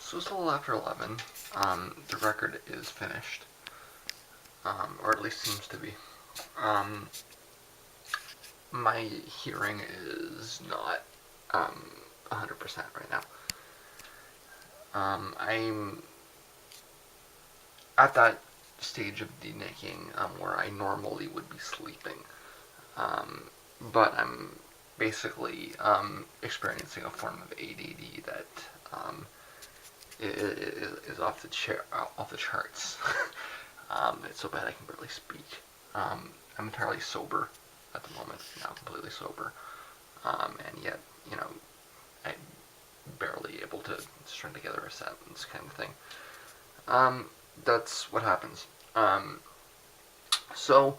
So it's a little after 11. The record is finished, or at least seems to be. Um, my hearing is not 100% right now. I'm at that stage of denicking where I normally would be sleeping, but I'm basically experiencing a form of ADD that is off the charts. It's so bad I can barely speak. I'm entirely sober at the moment, now completely sober, and yet, I'm barely able to string together a sentence, kind of thing. That's what happens. So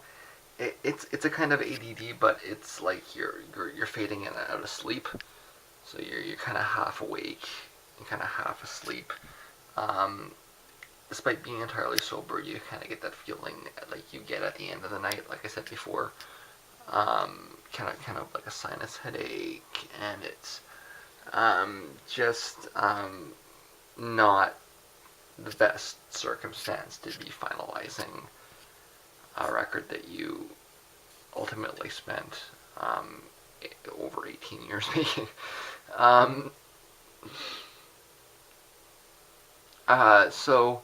it's a kind of ADD, but it's like you're fading in and out of sleep. So you're kind of half awake and kind of half asleep. Um, Despite being entirely sober, you kind of get that feeling like you get at the end of the night, like I said before, kind of like a sinus headache, and it's just not the best circumstance to be finalizing a record that you ultimately spent over 18 years making. Um, so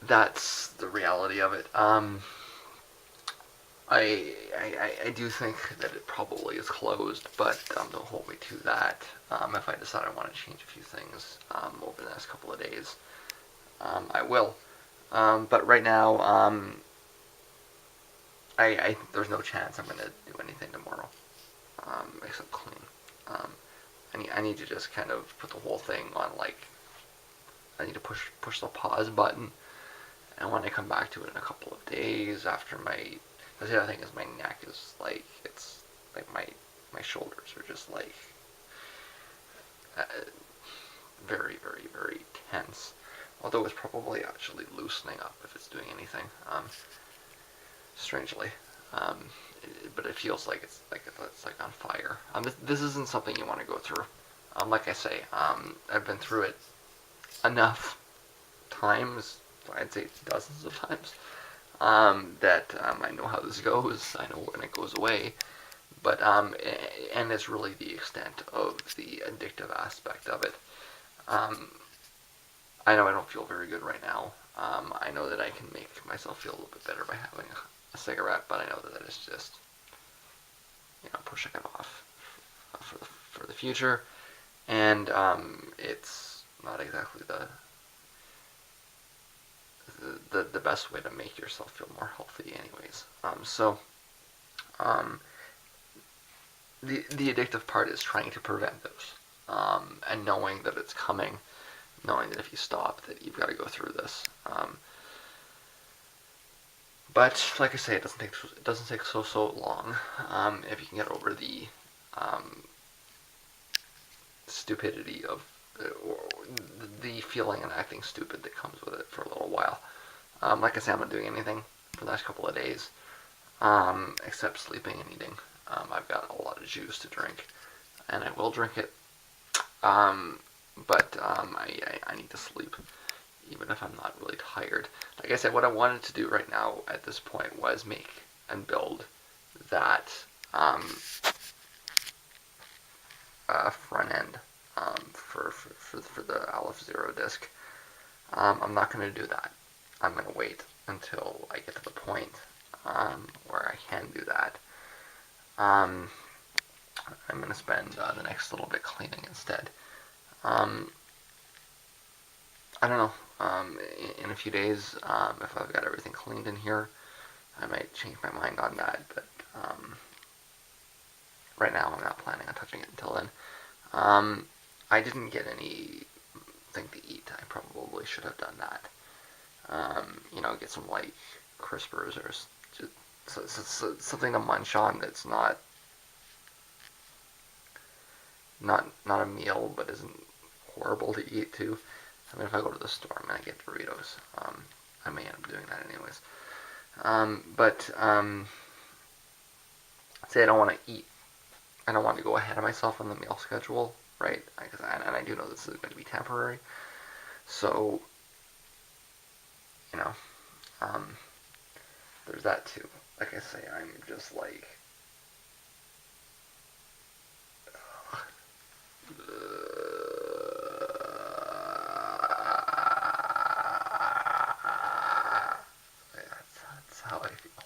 that's the reality of it. I do think that it probably is closed, but don't hold me to that. If I decide I want to change a few things over the next couple of days, I will. But right now, I there's no chance I'm going to do anything tomorrow, except clean. Um, I need to just kind of put the whole thing on, like, I need to push the pause button, and when I come back to it in a couple of days after the other thing is my neck is like, it's like my shoulders are just like uh, very, very, very tense. Although it's probably actually loosening up if it's doing anything. Strangely, um, but it feels like it's like on fire. This isn't something you want to go through. Like I say, I've been through it enough times. I'd say dozens of times. That I know how this goes. I know when it goes away. But and it's really the extent of the addictive aspect of it. Um, I know I don't feel very good right now. I know that I can make myself feel a little bit better by having a cigarette, but I know that it's just, pushing it off for the future, and it's not exactly the best way to make yourself feel more healthy, anyways. Um, the addictive part is trying to prevent those, and knowing that it's coming, knowing that if you stop, that you've got to go through this. But like I say, it doesn't take so long if you can get over the um, stupidity of or the feeling and acting stupid that comes with it for a little while. Like I say, I'm not doing anything for the next couple of days except sleeping and eating. I've got a lot of juice to drink, and I will drink it. But I need to sleep, even if I'm not really tired. Like I said, what I wanted to do right now at this point was make and build that front end for the Aleph Zero disk. I'm not going to do that. I'm going to wait until I get to the point where I can do that. I'm going to spend the next little bit cleaning instead. I don't know. In a few days, if I've got everything cleaned in here, I might change my mind on that. But right now, I'm not planning on touching it until then. I didn't get anything to eat. I probably should have done that. Get some like crispers or just something to munch on that's not a meal, but isn't horrible to eat too. I mean, if I go to the store, I'm gonna get Doritos. I may end up doing that anyways. But say I don't want to eat. I don't want to go ahead of myself on the meal schedule. right? And I do know this is going to be temporary. So, you know, um, there's that too. Like I say, I'm just like, that's how I feel.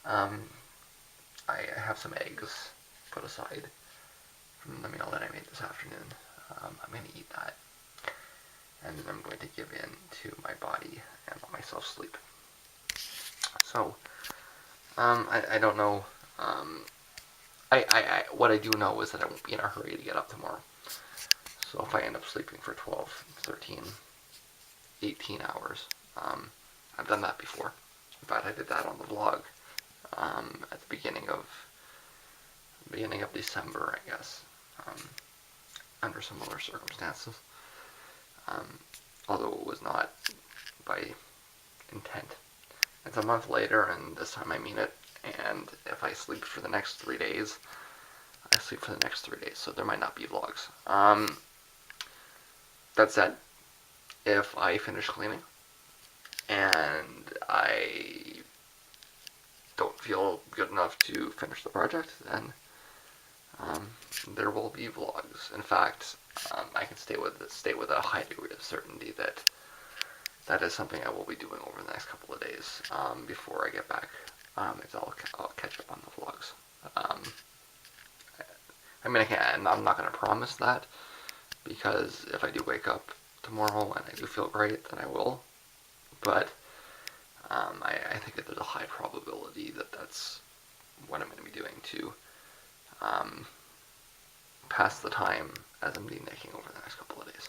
Um, I have some eggs put aside from the meal that I made this afternoon. I'm going to eat that, and then I'm going to give in to my body and let myself sleep. So, I don't know. What I do know is that I won't be in a hurry to get up tomorrow. So if I end up sleeping for 12, 13, 18 hours, I've done that before. In fact, I did that on the vlog at the beginning of December, I guess, under similar circumstances. Um, Although it was not by intent. It's a month later, and this time I mean it. And if I sleep for the next 3 days, I sleep for the next 3 days. So there might not be vlogs. That said, if I finish cleaning and I don't feel good enough to finish the project, then there will be vlogs. In fact, I can state with a high degree of certainty that that is something I will be doing over the next couple of days before I get back. I'll catch up on the vlogs. I mean, I'm not going to promise that, because if I do wake up tomorrow and I do feel great, then I will. But I think that there's a high probability that that's what I'm going to be doing to pass the time as I'm making over the next couple of days.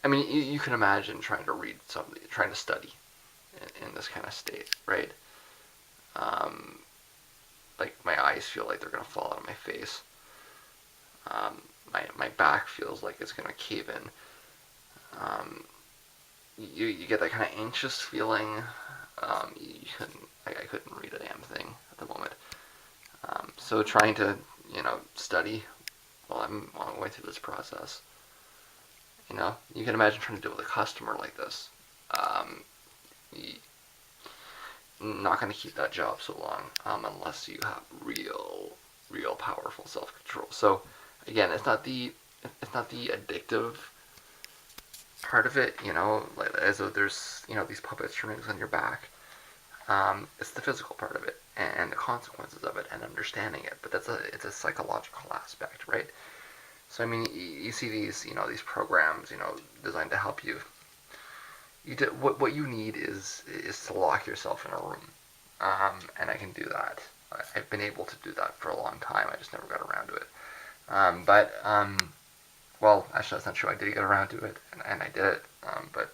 I mean, you can imagine trying to read something, trying to study in this kind of state, right? Like my eyes feel like they're gonna fall out of my face. My back feels like it's gonna cave in. You get that kind of anxious feeling. I couldn't read a damn thing at the moment. So trying to study while I'm going through this process. You can imagine trying to deal with a customer like this. You're not going to keep that job so long unless you have real powerful self-control. So again, it's not the addictive part of it, like as though there's these puppet strings on your back. It's the physical part of it and the consequences of it and understanding it. But it's a psychological aspect, right? So I mean, you see these programs designed to help you. What you need is to lock yourself in a room, and I can do that. I've been able to do that for a long time. I just never got around to it. Well, actually, that's not true. I did get around to it, and I did it. But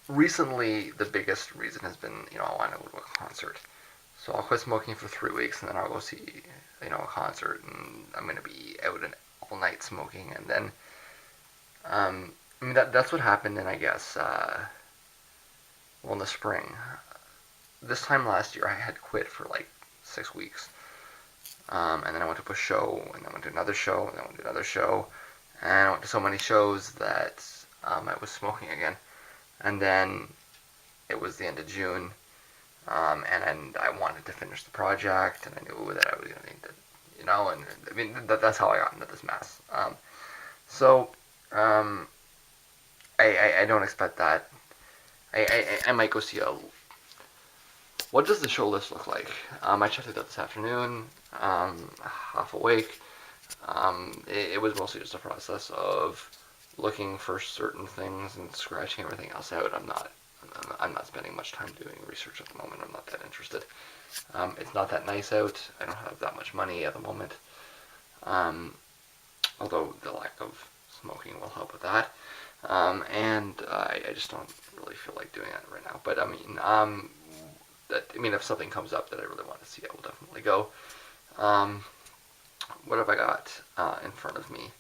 recently, the biggest reason has been, I want to go to a concert. So I'll quit smoking for 3 weeks, and then I'll go see, a concert, and I'm going to be out all night smoking, and then, I mean, that's what happened in, I guess, in the spring. This time last year, I had quit for like 6 weeks. And then I went to a show, and then I went to another show, and then I went to another show, and I went to so many shows that I was smoking again. And then it was the end of June, and I wanted to finish the project, and I knew that I was going to need to, and I mean, that's how I got into this mess. So, I don't expect that. I might go see what does the show list look like? I checked it out this afternoon, half awake. It was mostly just a process of looking for certain things and scratching everything else out. I'm not spending much time doing research at the moment. I'm not that interested. It's not that nice out. I don't have that much money at the moment. Although the lack of smoking will help with that. And I just don't really feel like doing that right now. But I mean, if something comes up that I really want to see, I will definitely go. What have I got in front of me?